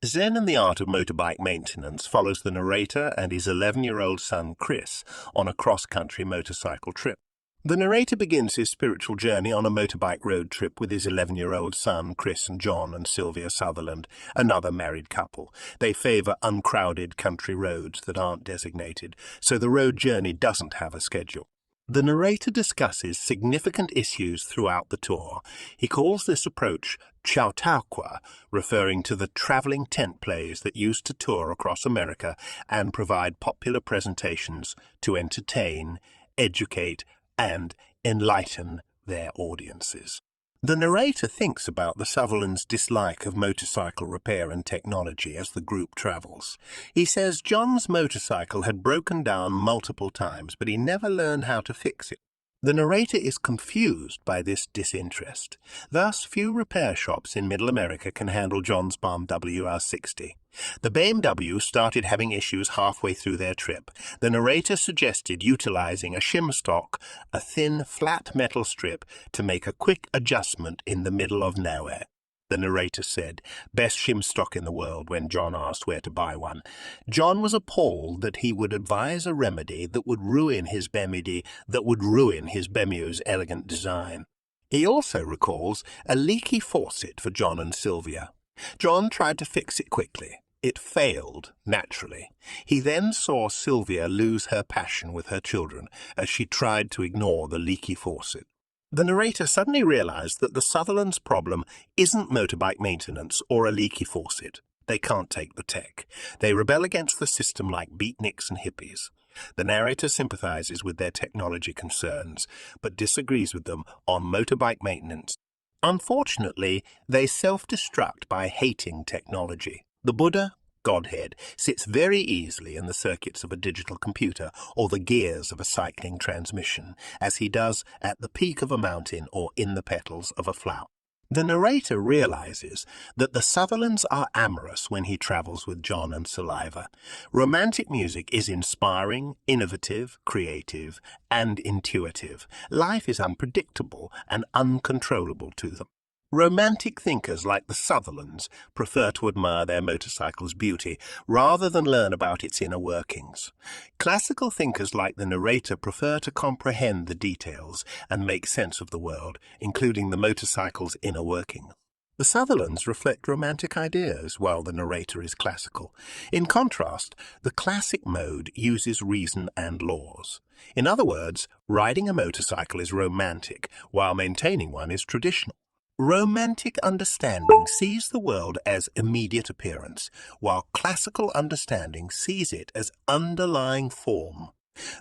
Zen and the Art of Motorbike Maintenance follows the narrator and his 11-year-old son Chris on a cross-country motorcycle trip. The narrator begins his spiritual journey on a motorbike road trip with his 11-year-old son Chris and John and Sylvia Sutherland, another married couple. They favor uncrowded country roads that aren't designated, so the road journey doesn't have a schedule. The narrator discusses significant issues throughout the tour. He calls this approach Chautauqua, referring to the traveling tent plays that used to tour across America and provide popular presentations to entertain, educate, and enlighten their audiences. The narrator thinks about the Sutherlands' dislike of motorcycle repair and technology as the group travels. He says John's motorcycle had broken down multiple times, but he never learned how to fix it. The narrator is confused by this disinterest. Thus, few repair shops in Middle America can handle John's Bomb WR60. The BMW started having issues halfway through their trip. The narrator suggested utilizing a shim stock, a thin, flat metal strip, to make a quick adjustment in the middle of nowhere. The narrator said, "Best shim stock in the world," when John asked where to buy one. John was appalled that he would advise a remedy that would ruin his BMW's elegant design. He also recalls a leaky faucet for John and Sylvia. John tried to fix it quickly. It failed, naturally. He then saw Sylvia lose her passion with her children as she tried to ignore the leaky faucet. The narrator suddenly realized that the Sutherlands' problem isn't motorbike maintenance or a leaky faucet. They can't take the tech. They rebel against the system like beatniks and hippies. The narrator sympathizes with their technology concerns, but disagrees with them on motorbike maintenance. Unfortunately, they self-destruct by hating technology. The Buddha, Godhead, sits very easily in the circuits of a digital computer or the gears of a cycling transmission, as he does at the peak of a mountain or in the petals of a flower. The narrator realizes that the Sutherlands are amorous when he travels with John and Saliva. Romantic music is inspiring, innovative, creative, and intuitive. Life is unpredictable and uncontrollable to them. Romantic thinkers like the Sutherlands prefer to admire their motorcycle's beauty rather than learn about its inner workings. Classical thinkers like the narrator prefer to comprehend the details and make sense of the world, including the motorcycle's inner workings. The Sutherlands reflect romantic ideas, while the narrator is classical. In contrast, the classic mode uses reason and laws. In other words, riding a motorcycle is romantic, while maintaining one is traditional. Romantic understanding sees the world as immediate appearance, while classical understanding sees it as underlying form.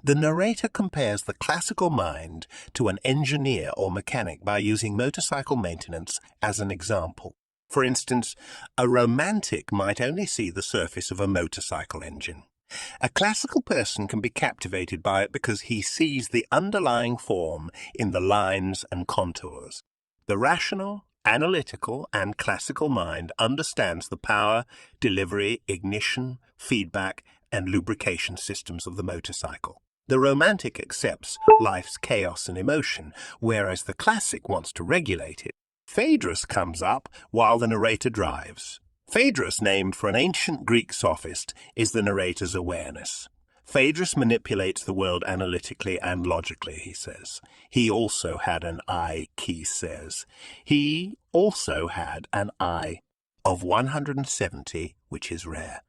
The narrator compares the classical mind to an engineer or mechanic by using motorcycle maintenance as an example. For instance, a romantic might only see the surface of a motorcycle engine. A classical person can be captivated by it because he sees the underlying form in the lines and contours. The rational, analytical, and classical mind understands the power, delivery, ignition, feedback, and lubrication systems of the motorcycle. The romantic accepts life's chaos and emotion, whereas the classic wants to regulate it. Phaedrus comes up while the narrator drives. Phaedrus, named for an ancient Greek sophist, is the narrator's awareness. Phaedrus manipulates the world analytically and logically, he says. He also had an eye, Keyes says. He also had an eye of 170, which is rare.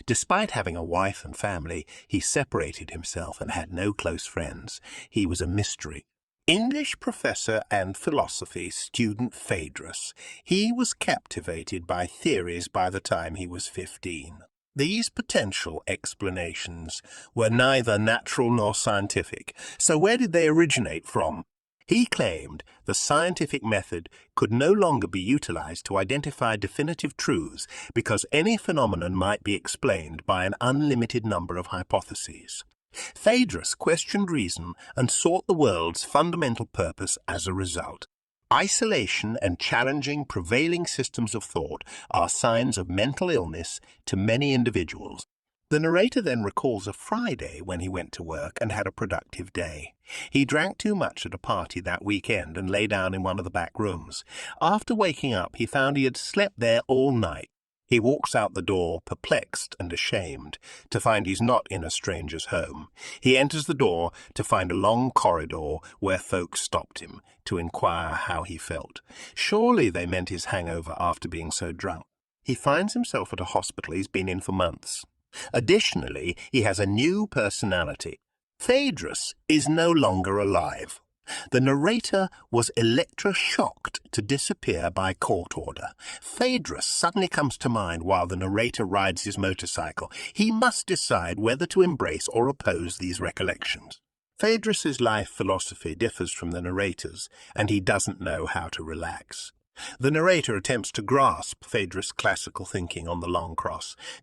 Despite having a wife and family, he separated himself and had no close friends. He was a mystery. English professor and philosophy student Phaedrus. He was captivated by theories by the time he was 15. These potential explanations were neither natural nor scientific, so where did they originate from? He claimed the scientific method could no longer be utilized to identify definitive truths because any phenomenon might be explained by an unlimited number of hypotheses. Phaedrus questioned reason and sought the world's fundamental purpose as a result. Isolation and challenging prevailing systems of thought are signs of mental illness to many individuals. The narrator then recalls a Friday when he went to work and had a productive day. He drank too much at a party that weekend and lay down in one of the back rooms. After waking up, he found he had slept there all night. He walks out the door, perplexed and ashamed, to find he's not in a stranger's home. He enters the door to find a long corridor where folk stopped him to inquire how he felt. Surely they meant his hangover after being so drunk. He finds himself at a hospital he's been in for months. Additionally, he has a new personality. Phaedrus is no longer alive. The narrator was electroshocked to disappear by court order. Phaedrus suddenly comes to mind while the narrator rides his motorcycle. He must decide whether to embrace or oppose these recollections. Phaedrus's life philosophy differs from the narrator's, and he doesn't know how to relax. The narrator attempts to grasp Phaedrus' classical thinking on the long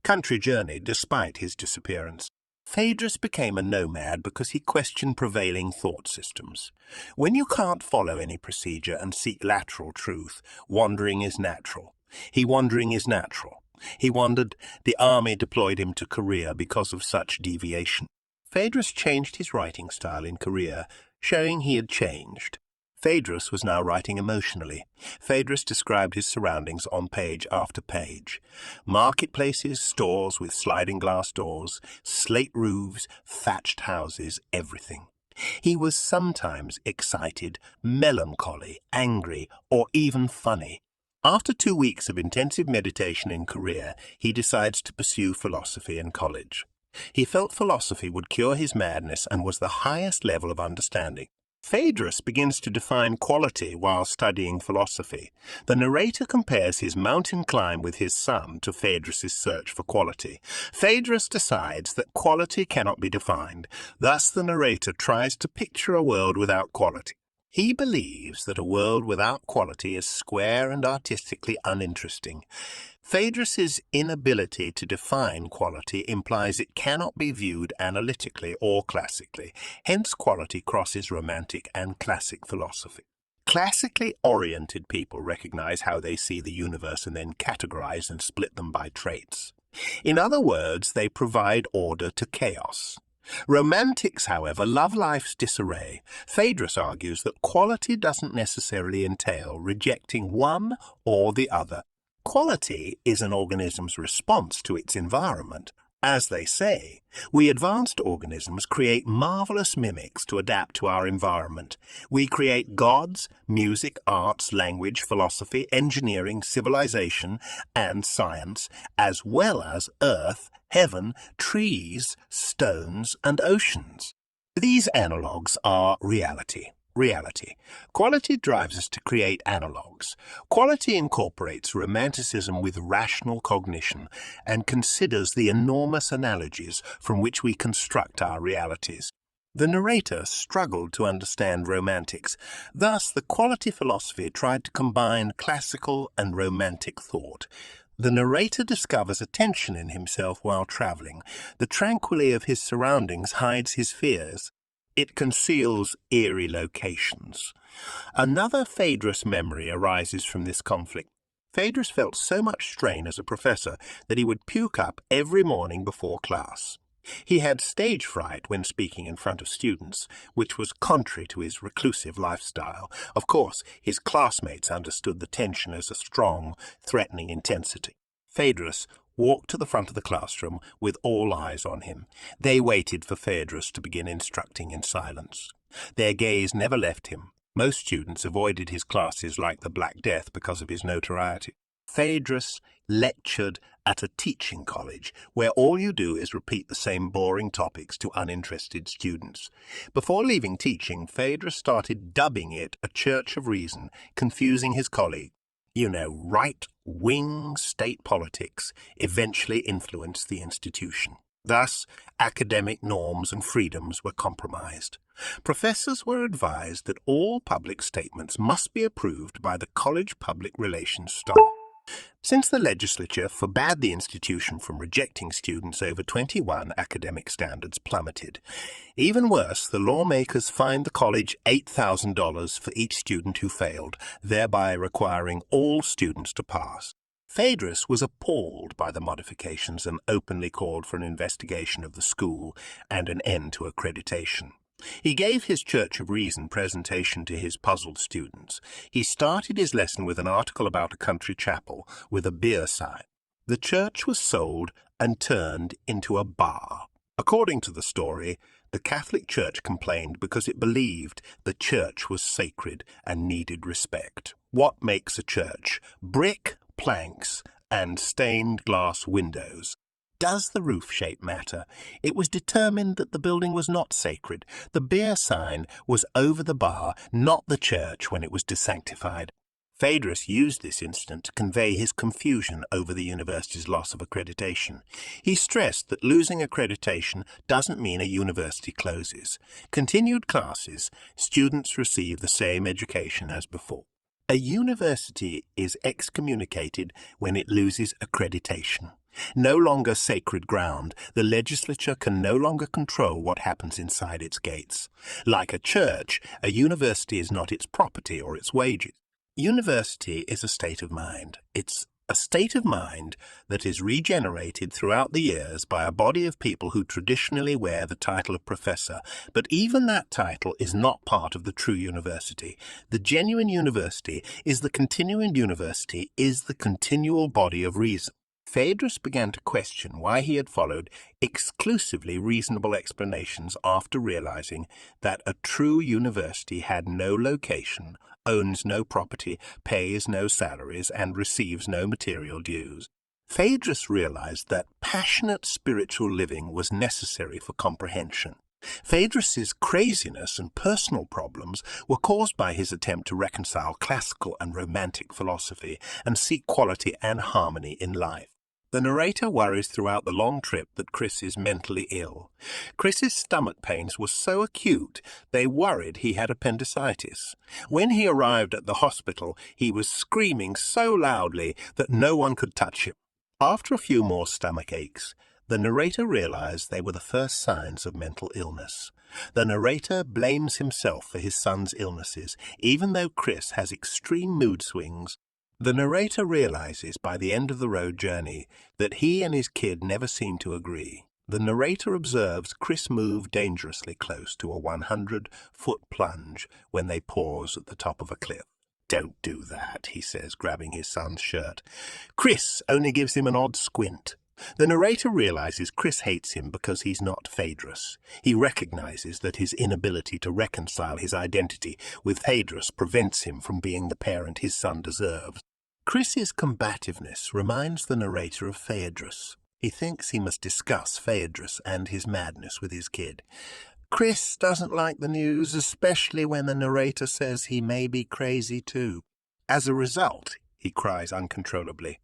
country journey despite his disappearance. Phaedrus became a nomad because he questioned prevailing thought systems. When you can't follow any procedure and seek lateral truth, wandering is natural. Wandering is natural. He wandered. The army deployed him to Korea because of such deviation. Phaedrus changed his writing style in Korea, showing he had changed. Phaedrus was now writing emotionally. Phaedrus described his surroundings on page after page. Marketplaces, stores with sliding glass doors, slate roofs, thatched houses, everything. He was sometimes excited, melancholy, angry, or even funny. After 2 weeks of intensive meditation in Korea, he decides to pursue philosophy in college. He felt philosophy would cure his madness and was the highest level of understanding. Phaedrus begins to define quality while studying philosophy. The narrator compares his mountain climb with his son to Phaedrus's search for quality. Phaedrus decides that quality cannot be defined. Thus the narrator tries to picture a world without quality. He believes that a world without quality is square and artistically uninteresting. Phaedrus's inability to define quality implies it cannot be viewed analytically or classically. Hence, quality crosses romantic and classic philosophy. Classically oriented people recognize how they see the universe and then categorize and split them by traits. In other words, they provide order to chaos. Romantics, however, love life's disarray. Phaedrus argues that quality doesn't necessarily entail rejecting one or the other. Quality is an organism's response to its environment. As they say, we advanced organisms create marvelous mimics to adapt to our environment. We create gods, music, arts, language, philosophy, engineering, civilization, and science, as well as earth, heaven, trees, stones, and oceans. These analogues are reality. Quality drives us to create analogues. Quality incorporates romanticism with rational cognition and considers the enormous analogies from which we construct our realities. The narrator struggled to understand romantics. Thus, the quality philosophy tried to combine classical and romantic thought. The narrator discovers a tension in himself while traveling. The tranquility of his surroundings hides his fears. It conceals eerie locations. Another Phaedrus memory arises from this conflict. Phaedrus felt so much strain as a professor that he would puke up every morning before class. He had stage fright when speaking in front of students, which was contrary to his reclusive lifestyle. Of course, his classmates understood the tension as a strong, threatening intensity. Phaedrus walked to the front of the classroom with all eyes on him. They waited for Phaedrus to begin instructing in silence. Their gaze never left him. Most students avoided his classes like the Black Death because of his notoriety. Phaedrus lectured at a teaching college where all you do is repeat the same boring topics to uninterested students. Before leaving teaching, Phaedrus started dubbing it a church of reason, confusing his colleagues. Right-wing state politics eventually influenced the institution. Thus, academic norms and freedoms were compromised. Professors were advised that all public statements must be approved by the college public relations staff. Since the legislature forbade the institution from rejecting students over 21, academic standards plummeted. Even worse, the lawmakers fined the college $8,000 for each student who failed, thereby requiring all students to pass. Phaedrus was appalled by the modifications and openly called for an investigation of the school and an end to accreditation. He gave his Church of Reason presentation to his puzzled students. He started his lesson with an article about a country chapel with a beer sign. The church was sold and turned into a bar. According to the story, the Catholic Church complained because it believed the church was sacred and needed respect. What makes a church? Brick, planks, and stained glass windows. Does the roof shape matter? It was determined that the building was not sacred. The beer sign was over the bar, not the church, when it was desanctified. Phaedrus used this incident to convey his confusion over the university's loss of accreditation. He stressed that losing accreditation doesn't mean a university closes. Continued classes, students receive the same education as before. A university is excommunicated when it loses accreditation. No longer sacred ground, the legislature can no longer control what happens inside its gates. Like a church, a university is not its property or its wages. University is a state of mind. It's a state of mind that is regenerated throughout the years by a body of people who traditionally wear the title of professor, but even that title is not part of the true university. The genuine university is the continuing university, is the continual body of reason. Phaedrus began to question why he had followed exclusively reasonable explanations after realizing that a true university had no location, owns no property, pays no salaries, and receives no material dues. Phaedrus realized that passionate spiritual living was necessary for comprehension. Phaedrus's craziness and personal problems were caused by his attempt to reconcile classical and romantic philosophy and seek quality and harmony in life. The narrator worries throughout the long trip that Chris is mentally ill. Chris's stomach pains were so acute they worried he had appendicitis. When he arrived at the hospital, he was screaming so loudly that no one could touch him. After a few more stomach aches, the narrator realized they were the first signs of mental illness. The narrator blames himself for his son's illnesses, even though Chris has extreme mood swings. The narrator realizes by the end of the road journey that he and his kid never seem to agree. The narrator observes Chris move dangerously close to a 100-foot plunge when they pause at the top of a cliff. "Don't do that," he says, grabbing his son's shirt. Chris only gives him an odd squint. The narrator realizes Chris hates him because he's not Phaedrus. He recognizes that his inability to reconcile his identity with Phaedrus prevents him from being the parent his son deserves. Chris's combativeness reminds the narrator of Phaedrus. He thinks he must discuss Phaedrus and his madness with his kid. Chris doesn't like the news, especially when the narrator says he may be crazy too. As a result, he cries uncontrollably.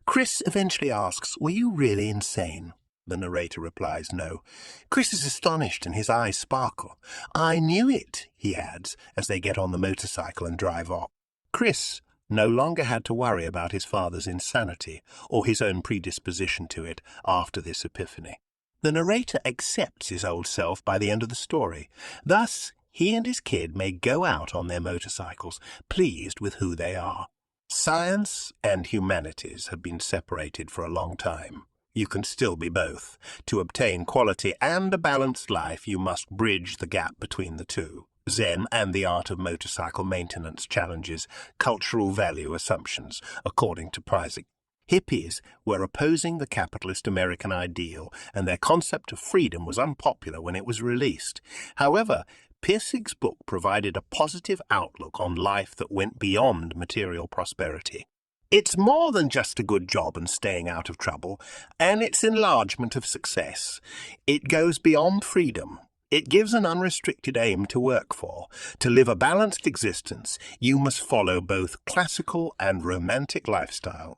Chris eventually asks, "Were you really insane?" The narrator replies, "No." Chris is astonished and his eyes sparkle. "I knew it," he adds, as they get on the motorcycle and drive off. Chris no longer had to worry about his father's insanity or his own predisposition to it after this epiphany. The narrator accepts his old self by the end of the story. Thus, he and his kid may go out on their motorcycles, pleased with who they are. Science and humanities have been separated for a long time. You can still be both. To obtain quality and a balanced life, you must bridge the gap between the two. Zen and the art of motorcycle maintenance challenges cultural value assumptions, according to Pirsig. Hippies were opposing the capitalist American ideal, and their concept of freedom was unpopular when it was released. However, Pirsig's book provided a positive outlook on life that went beyond material prosperity. It's more than just a good job and staying out of trouble, and its enlargement of success. It goes beyond freedom. It gives an unrestricted aim to work for. To live a balanced existence, you must follow both classical and romantic lifestyle.